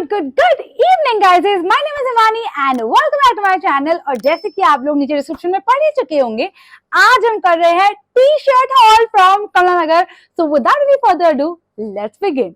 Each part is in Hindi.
Good evening guys. My name is Himani and welcome back to my channel. और जैसे कि आप लोग नीचे डिस्क्रिप्शन में पढ़ ही चुके होंगे, आज हम कर रहे हैं T shirt haul from Kamla Nagar. So without any further ado, let's begin.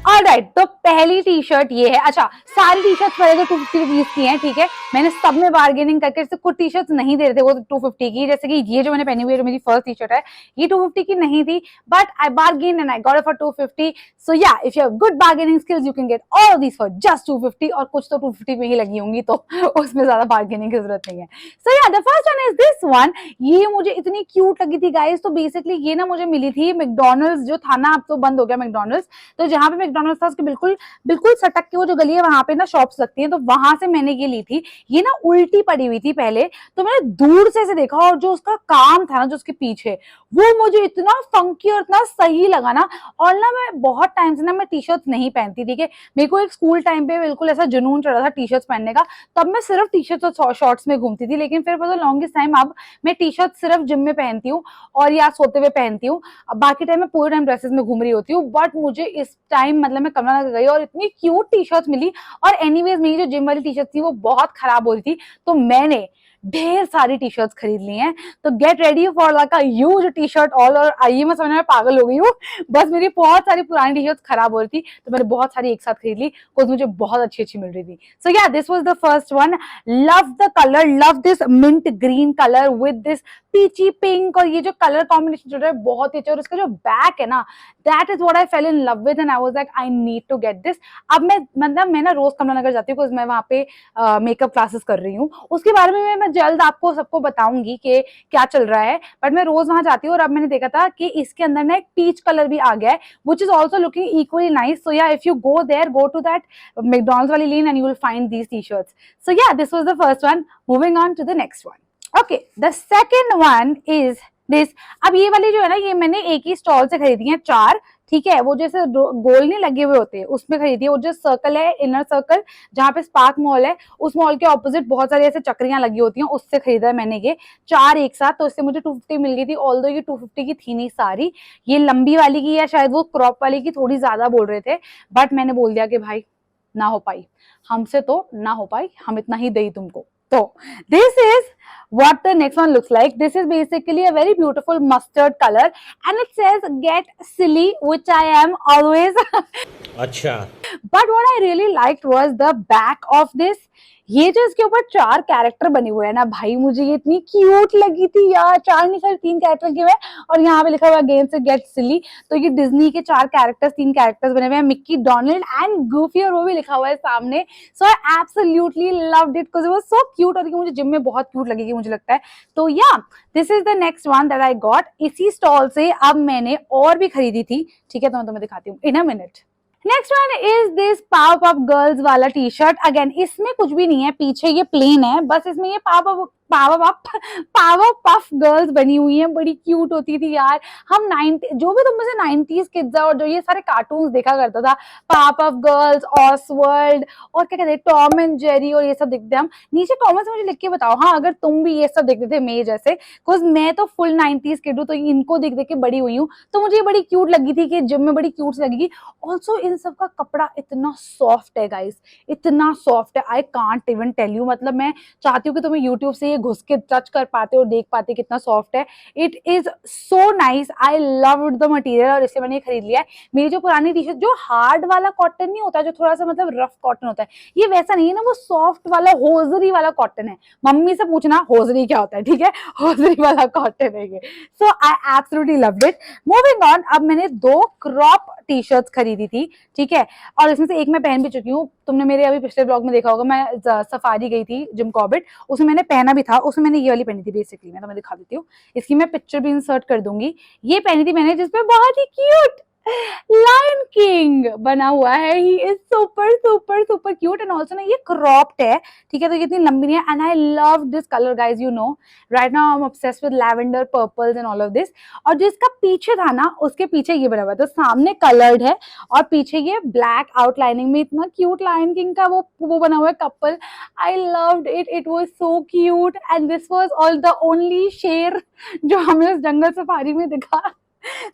Alright, तो पहली टी शर्ट ये है. अच्छा, सारी टी शर्ट पहले तो 250 रुपीज की हैं, ठीक है. मैंने सब में बार्गेनिंग करके कुछ टी शर्ट नहीं दे रहे थे वो 250 की. जैसे कि ये जो मैंने पहनी हुई है, जो मेरी फर्स्ट टी शर्ट है, ये 250 की नहीं थी, but I bargain and I got it for 250. So yeah, if you have good bargaining skills you can get all of these for just 250. और कुछ तो 250 में ही लगी होंगी, तो उसमें ज्यादा बार्गेनिंग की जरूरत नहीं है. सो या, the first one is this one. ये मुझे इतनी क्यूट लगी थी गाइस. तो बेसिकली ये ना मुझे मिली थी मैकडॉनल्ड्स जो था ना, अब तो बंद हो गया मैकडॉनल्ड्स. तो जहां पे मैकडॉनल्ड्स था उसके बिल्कुल सटक के वो जो गली है वहां पे ना शॉप्स लगती हैं, तो वहां से मैंने ये ली थी. ये ना उल्टी पड़ी हुई थी पहले, तो मैंने दूर से देखा और जो उसका काम था ना, जो उसके पीछे, वो मुझे इतना फंकी और इतना सही लगा ना. और ना मैं बहुत टाइम से ना मैं टी शर्ट नहीं पहनती, ठीक है. मेरे को एक स्कूल टाइम पे बिल्कुल ऐसा जुनून चढ़ा था टी शर्ट्स पहनने का. तब मैं सिर्फ टी शर्ट्स और शॉर्ट्स में घूमती थी, लेकिन फिर फॉर द लॉन्गेस्ट टाइम अब मैं टी शर्ट सिर्फ जिम में पहनती हूँ और या सोते हुए पहनती हूँ. बाकी टाइम मैं पूरे टाइम ड्रेसेस में घूम रही होती हूँ. बट मुझे इस टाइम मतलब मैं कमला नगर गई और इतनी क्यूट टी शर्ट्स मिली. और एनीवेज मेरी जो जिम वाली टी शर्ट थी वो बहुत खराब हो रही थी, तो मैंने ढेर सारी टी शर्ट्स खरीद ली हैं. तो get ready for like a huge T shirt all. और आइए, मैं समझने में पागल हो गई हूँ. बस मेरी बहुत सारी पुरानी टी शर्ट्स खराब हो रही थी, तो मैंने बहुत सारी एक साथ खरीद ली, बिकॉज मुझे बहुत अच्छी मिल रही थी. So yeah, this was the first one. Love the colour, love this mint green colour with this peachy pink. और ये जो कलर कॉम्बिनेशन जो है बहुत ही अच्छा. और इसका जो बैक है ना, that is what I fell in love with and I was like I need to get this. अब मैं ना रोज कमला नगर जाती हूँ, बिकॉज मैं वहां पे मेकअप क्लासेस कर रही हूँ. उसके बारे में मैं जल्द आपको सबको बताऊंगी कि क्या चल रहा है. बट मैं रोज वहां जाती हूँ और अब मैंने देखा था कि इसके अंदर ना एक पीच कलर भी आ गया है, which is also looking equally nice. So yeah, if you go there, go to that McDonald's वाली lane and you will find these t-shirts. So yeah, this was the first one. Moving on to the next one. Okay, the second one is this. अब ये वाली जो है ना, ये मैंने एक ही स्टॉल से खरीदी है, 4, ठीक है. वो जैसे गोल नहीं लगे हुए होते, उसमें खरीदी है. वो जो सर्कल है, इनर सर्कल, जहाँ पे स्पार्क मॉल है, उस मॉल के ऑपोजिट बहुत सारी ऐसे चक्रियां लगी होती हैं, उससे खरीदा है मैंने ये 4 एक साथ. तो इससे मुझे 250 मिल गई थी. ऑल्दो ये 250 की थी नहीं सारी, ये लंबी वाली की या शायद वो क्रॉप वाली की थोड़ी ज्यादा बोल रहे थे. बट मैंने बोल दिया कि भाई ना हो पाई, हमसे तो ना हो पाई, हम इतना ही दे तुमको. So this is what the next one looks like. This is basically a very beautiful mustard color and it says get silly, which I am always. अच्छा. But what I really liked was the back of this. ये जो इसके ऊपर 4 कैरेक्टर बने हुए हैं ना भाई, मुझे ये इतनी क्यूट लगी थी यार. 4 नहीं, सर 3 कैरेक्टर के हुए हैं. और यहाँ पे लिखा हुआ गेम से गेट सिली. तो ये डिज्नी के 4 कैरेक्टर्स, 3 कैरेक्टर्स बने हुए हैं, मिक्की, डोनाल्ड एंड गूफी, और वो भी लिखा हुआ है सामने. So I absolutely loved it because it was so cute. और ये मुझे जिम में बहुत क्यूट लगेगी मुझे लगता है. तो या, this is the next one that I got. इसी स्टॉल से अब मैंने और भी खरीदी थी, ठीक है. तो मैं तुम्हें दिखाती हूँ in a minute. Next one is this Powerpuff girls वाला टी शर्ट. अगेन इसमें कुछ भी नहीं है, पीछे ये प्लेन है, बस इसमें ये पावर पफ गर्ल्स बनी हुई हैं. बड़ी क्यूट होती थी यार. हम 90 जो भी तुम में से 90s किड्स और जो ये सारे कार्टून्स देखा करता था, पावर पफ गर्ल्स, ऑसवर्ल्ड और क्या कहते हैं, टॉम एंड जेरी, और ये सब देखते हम. नीचे कमेंट्स में मुझे लिख के बताओ हाँ, अगर तुम भी ये सब देखते थे मेरे जैसे, बिकॉज मैं तो फुल 90s किड हूँ, तो इनको देख देख के बड़ी हुई हूँ. तो मुझे ये बड़ी क्यूट लगी थी कि जिम में बड़ी क्यूट लगेगी. ऑल्सो इन सब का कपड़ा इतना सॉफ्ट है गाइस, इतना सॉफ्ट है, I can't even tell you. मतलब मैं चाहती हूँ कि तुम्हें यूट्यूब से घुस के टच कर पाते और देख पाते कितना सॉफ्ट है. It is so nice. I loved the material और इसलिए मैंने ये खरीद लिया है. मेरी जो पुरानी टी शर्ट, जो हार्ड वाला कॉटन नहीं होता, जो थोड़ा सा मतलब रफ कॉटन होता है, ये वैसा नहीं है ना, वो सॉफ्ट वाला होजरी वाला कॉटन है. मम्मी से पूछना होजरी क्या होता है, ठीक है. होजरी वाला कॉटन है ये. So I absolutely loved it. Moving on, अब मैंने 2 क्रॉप टी शर्ट्स खरीदी थी, ठीक है. और इसमें से एक मैं पहन भी चुकी हूँ. तुमने मेरे अभी पिछले ब्लॉग में देखा होगा, मैं सफारी गई थी जिम कॉर्बेट, उसमें मैंने पहना भी था. उसमें मैंने ये वाली पहनी थी बेसिकली. मैं तुम्हें दिखा देती हूँ, इसकी मैं पिक्चर भी इंसर्ट कर दूंगी. ये पहनी थी मैंने, जिसपे बहुत ही क्यूट लायन किंग बना हुआ है, he is super super super cute and also ना ये क्रॉप्ड है, ठीक है, तो इतनी लंबी नहीं है and I love this colour guys, you know right now I am obsessed with lavender purples and all of this. और जो इसका पीछे था ना उसके पीछे ये बना हुआ है, तो सामने कलर्ड है और पीछे ये ब्लैक आउटलाइनिंग में इतना क्यूट लायन किंग का वो बना हुआ है couple. I loved it, it was so cute and this was all the only शेर जो हमें उस जंगल सफारी में दिखा।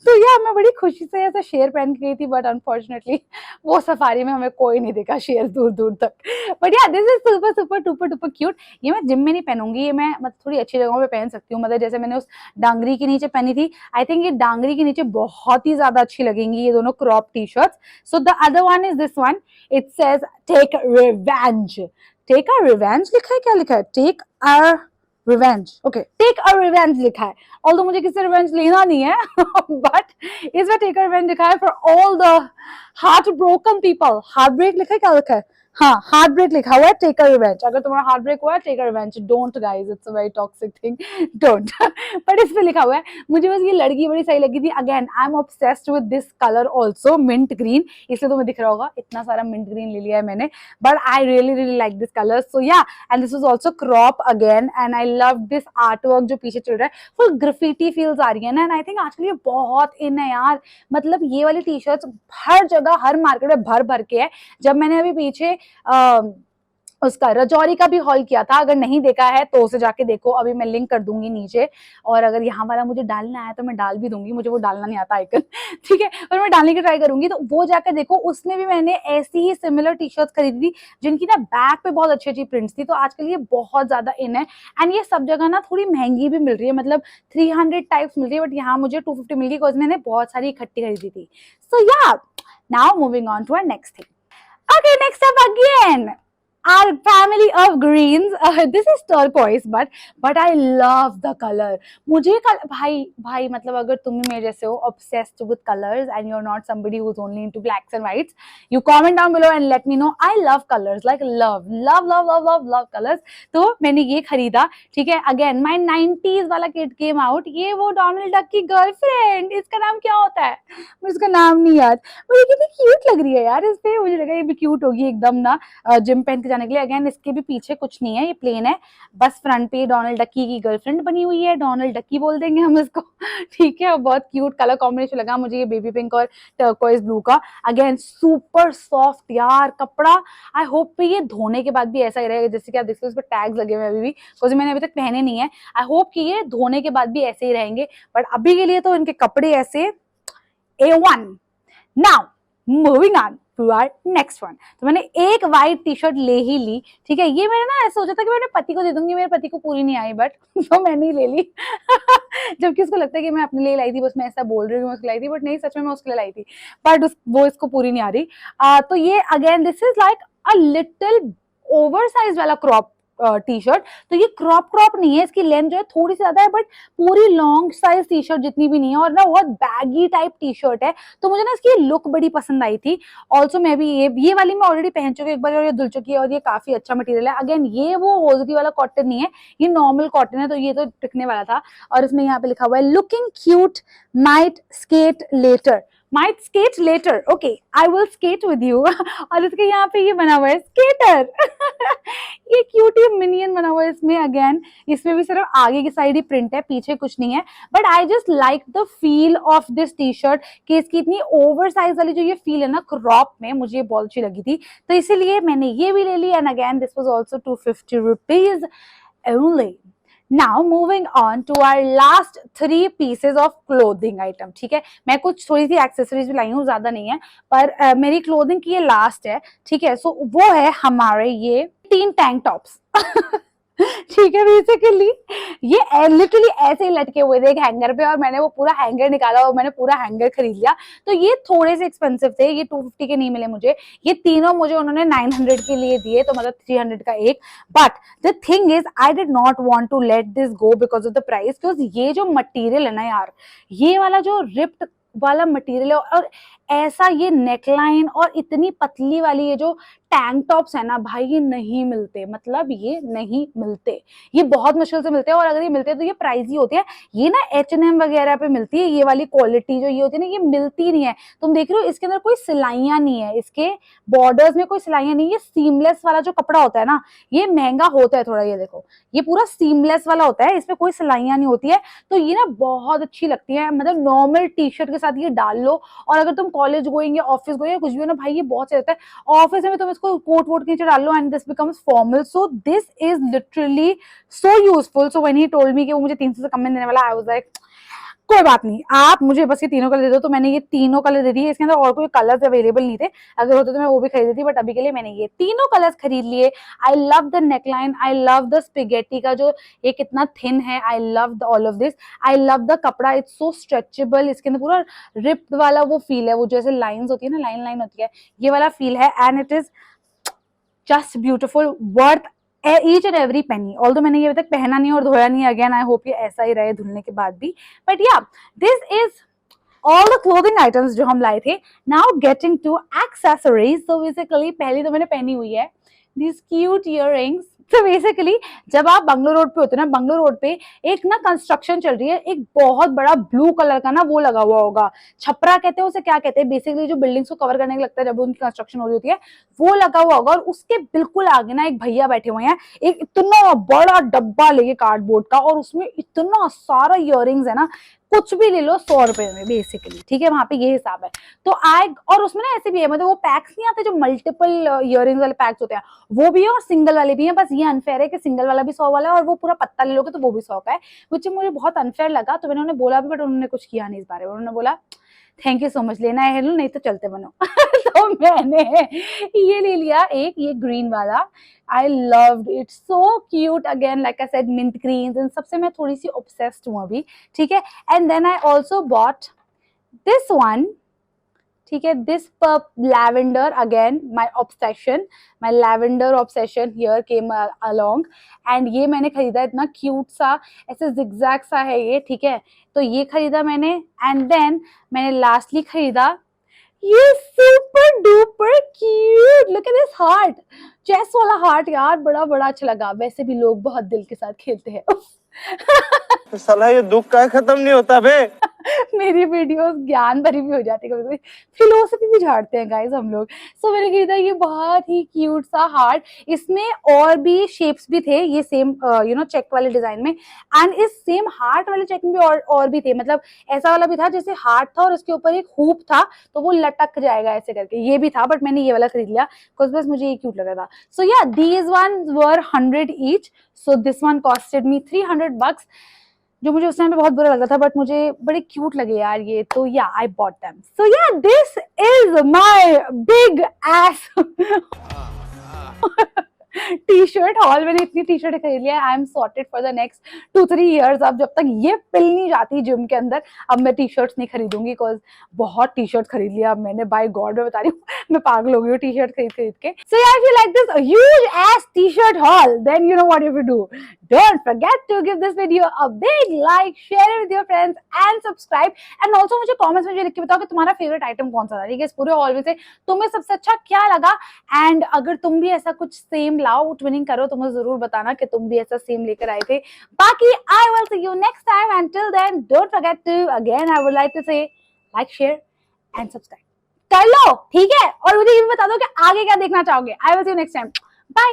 तो या मैं बड़ी खुशी से ऐसा शेर पहन के गई थी, बट अनफॉर्चुनेटली वो सफारी में हमें कोई नहीं दिखा शेर दूर दूर तक। बट या this is super super duper duper cute. ये मैं जिम में नहीं पहनूंगी, ये मैं मतलब थोड़ी अच्छी जगहों पे पहन सकती हूँ, मतलब जैसे मैंने उस डांगरी के नीचे पहनी थी, आई थिंक ये डांगरी के नीचे बहुत ही ज्यादा अच्छी लगेंगी ये दोनों crop T shirts. So the other one is this one, it says take revenge. Take a revenge लिखा है, क्या लिखा है, take a revenge, okay take a revenge लिखा है, ऑल्दो मुझे किसी रिवेंज लेना नहीं है बट इसमें टेक अ रिवेंज लिखा है for all the heartbroken people. Heartbreak लिखा है, क्या लिखा है, हाँ हार्ट ब्रेक लिखा हुआ है, टेक अ रिवेंज। अगर तुम्हारा हार्ट ब्रेक हुआ है take a revenge, don't guys, it's a very toxic thing, don't but इस पे लिखा हुआ है। मुझे बस ये लड़की बड़ी सही लगी थी, again I am obsessed with this colour also, mint green, इसलिए तुम्हें दिख रहा होगा इतना सारा मिंट ग्रीन ले लिया है मैंने, but I really really like this colour. So yeah and this was also crop again and I love this art work जो पीछे चल रहा है, फुल ग्राफिटी फील्स आ रही है ना, एंड आई थिंक आजकल ये बहुत इन है यार, मतलब ये वाली टी शर्ट्स हर जगह हर मार्केट में भर भर के है। जब मैंने अभी पीछे उसका रजौरी का भी हॉल किया था, अगर नहीं देखा है तो उसे जाके देखो, अभी मैं लिंक कर दूंगी नीचे, और अगर यहाँ वाला मुझे डालना है तो मैं डाल भी दूंगी, मुझे वो डालना नहीं आता आइकन ठीक है, और मैं डालने की ट्राई करूंगी, तो वो जाकर देखो, उसमें भी मैंने ऐसी ही सिमिलर टी शर्ट्स खरीदी थी जिनकी ना बैक पे बहुत अच्छी अच्छी प्रिंट्स थी। तो आजकल ये बहुत ज्यादा इन है एंड ये सब जगह ना थोड़ी महंगी भी मिल रही है, मतलब 300 टाइप्स मिल रही है, बट यहाँ मुझे 250 मिल रही है बिकॉज मैंने बहुत सारी इकट्ठी खरीदी थी। So yeah now moving on to our next thing. Okay, next up again, our family of greens. This is turquoise, but I love the color. मुझे भाई मतलब अगर तुम भी मेरे जैसे हो obsessed with colors and you're not somebody who's only into blacks and whites, you comment down below and let me know. I love colors, like love colors. तो मैंने ये खरीदा, ठीक है, again my 90s वाला kid came out, ये वो डोनाल्ड डक की गर्लफ्रेंड, इसका नाम क्या होता है, मुझे इसका नाम नहीं याद, मुझे कितनी क्यूट लग रही है यार इस पे, मुझे लगा ये भी क्यूट होगी एकदम ना जिम पहन के जाने के लिए। अगेन इसके भी पीछे कुछ नहीं है, ये प्लेन है, बस फ्रंट पे डोनाल्ड डकी की गर्लफ्रेंड बनी हुई है, डोनाल्ड डकी बोल देंगे हम इसको ठीक है, और बहुत क्यूट कलर कॉम्बिनेशन लगा मुझे ये बेबी पिंक और टर्कोइज ब्लू का। अगेन सुपर सॉफ्ट यार कपड़ा, आई होप पे ये धोने के बाद भी ऐसा ही रहेगा, जैसे कि आप देखते हो इस पर टैग्स लगे हुए अभी भी, बिकॉज मैंने अभी तक पहने नहीं है, आई होप कि ये धोने के बाद भी ऐसे ही रहेंगे, बट अभी के लिए तो इनके कपड़े ऐसे A1। Now moving on to our next one. तो मैंने एक वाइट टी शर्ट ले ही ली, ठीक है, ये मैंने ना ऐसा सोचा था कि मैं अपने पति को दे दूंगी, मेरे पति को पूरी नहीं आई, बट तो मैंने ही ले ली जबकि उसको लगता है कि मैं अपने लिए लाई थी, बस मैं ऐसा बोल रही हूँ मैं उसको लाई थी, बट नहीं सच में मैं उसके लिए लाई थी, बट वो इसको पूरी नहीं आ रही। तो ये again this is like a little over size वाला क्रॉप टी शर्ट। तो ये क्रॉप नहीं है, इसकी लेंथ जो है थोड़ी सी ज्यादा है, बट पूरी लॉन्ग साइज टी शर्ट जितनी भी नहीं है, और ना बहुत बैगी टाइप टी शर्ट है, तो मुझे ना इसकी लुक बड़ी पसंद आई थी। ऑल्सो मैं भी ये वाली मैं ऑलरेडी पहन चुकी हूँ एक बार, और ये धुल चुकी है, और ये काफी अच्छा मटेरियल है। अगेन ये वो होजरी वाला कॉटन नहीं है, ये नॉर्मल कॉटन है, तो ये तो टिकने वाला था। और इसमें यहाँ पे लिखा हुआ है looking cute might skate later, might skate later, okay I will skate with you और इसके यहाँ पे ये बना हुआ है स्केटर ये क्यूट ही मिनियन बना हुआ है इसमें। अगेन इसमें भी सिर्फ आगे की साइड ही प्रिंट है, पीछे कुछ नहीं है, but I just like the feel of this T shirt कि इसकी इतनी ओवर साइज वाली जो ये फील है ना क्रॉप में, मुझे ये बहुत अच्छी लगी थी, तो इसीलिए मैंने ये भी ले ली। And again this was also 250 rupees only. Now moving on to our last 3 pieces of clothing item, ठीक है, मैं कुछ थोड़ी सी एक्सेसरीज भी लाई हूँ, ज्यादा नहीं है, पर मेरी क्लोथिंग की ये लास्ट है, ठीक है। सो वो है हमारे ये 3 टैंक टॉप्स ठीक है, बेसिकली ये लिटरली ऐसे ही लटके हुए थे एक हैंगर पे, और मैंने वो पूरा हैंगर निकाला और मैंने पूरा हैंगर खरीद लिया। तो ये थोड़े से एक्सपेंसिव थे, ये 250 के नहीं मिले मुझे, ये तीनों मुझे उन्होंने 900 के लिए दिए, तो मतलब 300 का एक। But the thing is I did not want to let this go because of the price, because ये जो मटेरियल है ना यार, ये वाला जो रिप्ड वाला मटेरियल है, और ऐसा ये नेकलाइन और इतनी पतली वाली ये जो टैंक टॉप्स है ना भाई, ये नहीं मिलते, मतलब ये नहीं मिलते, ये बहुत मुश्किल से मिलते हैं, और अगर ये मिलते हैं तो ये प्राइसी होती है। ये ना H&M वगैरह पे मिलती है, ये वाली क्वालिटी जो ये होती है ना, ये मिलती नहीं है। तुम देख रहे हो इसके अंदर कोई सिलाइयां नहीं है, इसके बॉर्डर्स में कोई सिलाइयां नहीं है। ये सीमलेस वाला जो कपड़ा होता है ना, ये महंगा होता है थोड़ा, ये देखो ये पूरा सीमलेस वाला होता है, इसमें कोई सिलाइयां नहीं होती है। तो ये ना बहुत अच्छी लगती है, मतलब नॉर्मल टी शर्ट के साथ ये डाल लो, और अगर तुम कॉलेज गोइंग या ऑफिस गोइंग या कुछ भी हो ना भाई, ये बहुत सही रहता है। ऑफिस में तुम इसको कोट वोट के नीचे डाल लो and this becomes formal. So this is literally so useful. So when he told me कि वो मुझे 300 से कम में देने वाला, आई वाज लाइक कोई बात नहीं, आप मुझे बस ये तीनों कलर दे दो। तो मैंने ये तीनों कलर दे दिए। इसके अंदर और कोई कलर्स अवेलेबल नहीं थे, अगर होते तो मैं वो भी खरीद देती, बट अभी के लिए मैंने ये तीनों कलर्स खरीद लिए। I love the neckline, I love the spaghetti का जो ये कितना थिन है, I love the all of this, I love the कपड़ा, इट्स सो स्ट्रेचेबल। इसके अंदर पूरा रिप्ड वाला वो फील है, वो जैसे लाइंस होती है ना, लाइन लाइन होती है, ये वाला फील है, and it is just beautiful, worth each and every penny. Although मैंने ये अभी तक पहना नहीं और धोया नहीं, अगेन आई होप ये ऐसा ही रहे धुलने के बाद भी, बट या this is all the clothing items जो हम लाए थे। Now getting to accessories, so basically पहली तो मैंने पहनी हुई है these cute earrings। तो बेसिकली जब आप बंगलोर रोड पे होते हैं ना, बंगलोर रोड पे एक ना कंस्ट्रक्शन चल रही है, एक बहुत बड़ा ब्लू कलर का ना वो लगा हुआ होगा, छपरा कहते हैं उसे, क्या कहते हैं, बेसिकली जो बिल्डिंग्स को कवर करने के लगता है जब उनकी कंस्ट्रक्शन हो रही होती है, वो लगा हुआ होगा। और उसके बिल्कुल आगे ना एक भैया बैठे हुए हैं, एक इतना बड़ा डब्बा लेके कार्डबोर्ड का, और उसमें इतना सारा इयररिंग्स है ना, कुछ भी ले लो 100 रुपए में बेसिकली, ठीक है, वहां पे ये हिसाब है। तो और उसमें ना ऐसे भी है, मतलब वो पैक्स नहीं आते जो मल्टीपल इयररिंग्स वाले पैक्स होते हैं, वो भी है और सिंगल वाले भी हैं। बस ये अनफेयर है कि सिंगल वाला भी 100 वाला है और वो पूरा पत्ता ले लोगे तो वो भी 100 का है, which मुझे बहुत अनफेयर लगा। तो मैंने उन्हें बोला भी, बट उन्होंने कुछ किया नहीं इस बारे में। उन्होंने बोला थैंक यू सो मच, लेना है लो नहीं तो चलते बनो। तो मैंने ये ले लिया एक, ये ग्रीन वाला, I loved it, so cute, again like I said mint greens, इन सबसे मैं थोड़ी सी ऑब्सेस्ड हूँ अभी, ठीक है। And then I also bought this one, ठीक है, this lavender, again my obsession, my lavender obsession here came along, and ये मैंने खरीदा, इतना क्यूट सा ऐसे जिगजैग सा है ये, ठीक है, तो ये खरीदा मैंने। एंड देन मैंने लास्टली खरीदा ये super duper cute, look at this heart, chest वाला हार्ट यार, बड़ा बड़ा अच्छा लगा। वैसे भी लोग बहुत दिल के साथ खेलते हैं। तो साला ये दुख का खत्म नहीं होता बे। मेरी वीडियोस ज्ञान भरी भी हो जाती है, कभी कभी फिलोसफी भी झाड़ते हैं गाइस हम लोग। सो मैंने खरीदा ये बहुत ही क्यूट सा हार्ट, इसमें और भी शेप्स भी थे, ये सेम यू नो चेक वाले डिजाइन में, एंड इस सेम हार्ट वाले चेक में भी और भी थे, मतलब ऐसा वाला भी था जैसे हार्ट था और उसके ऊपर एक हुप था, तो वो लटक जाएगा ऐसे करके, ये भी था, बट मैंने ये वाला खरीद लिया बिकॉज बस मुझे ये क्यूट लग रहा था। सो या these one were 100 each, so this one costed मी $300, जो मुझे उस टाइम पे बहुत बुरा लगा था, बट मुझे बड़े क्यूट लगे यार ये, तो या I bought them. So yeah this is my big ass T shirt haul. मैंने इतनी टी शर्ट खरीद लिया, I am sorted for the next 2-3 years. अब जब तक ये पिल नहीं जाती जिम के अंदर, अब मैं टी शर्ट्स नहीं खरीदूंगी, बिकॉज बहुत टी शर्ट खरीद लिया अब मैंने, बाय गॉड मैं बता रही हूँ, मैं पागल हो गई हूँ टी शर्ट खरीद खरीद के। सो यार if you like this huge ass T shirt haul, then you know what you do, don't forget to give this video a big like, share with your friends and subscribe, and also मुझे कॉमेंट्स में लिख के बताओ कि तुम्हारा फेवरेट आइटम कौन सा था, ठीक है, इस पूरे हॉल में से तुम्हें सबसे अच्छा क्या लगा। एंड अगर तुम भी ऐसा कुछ सेम लाओ, ट्विनिंग करो, तो मुझे जरूर बताना कि तुम भी ऐसा सेम लेकर आए थे। बाकी I will see you next time, and till then don't forget to, again I would like to say like, share and subscribe कर लो, ठीक है, और मुझे ये भी बता दो कि आगे क्या देखना चाहोगे। I will see you next time, bye.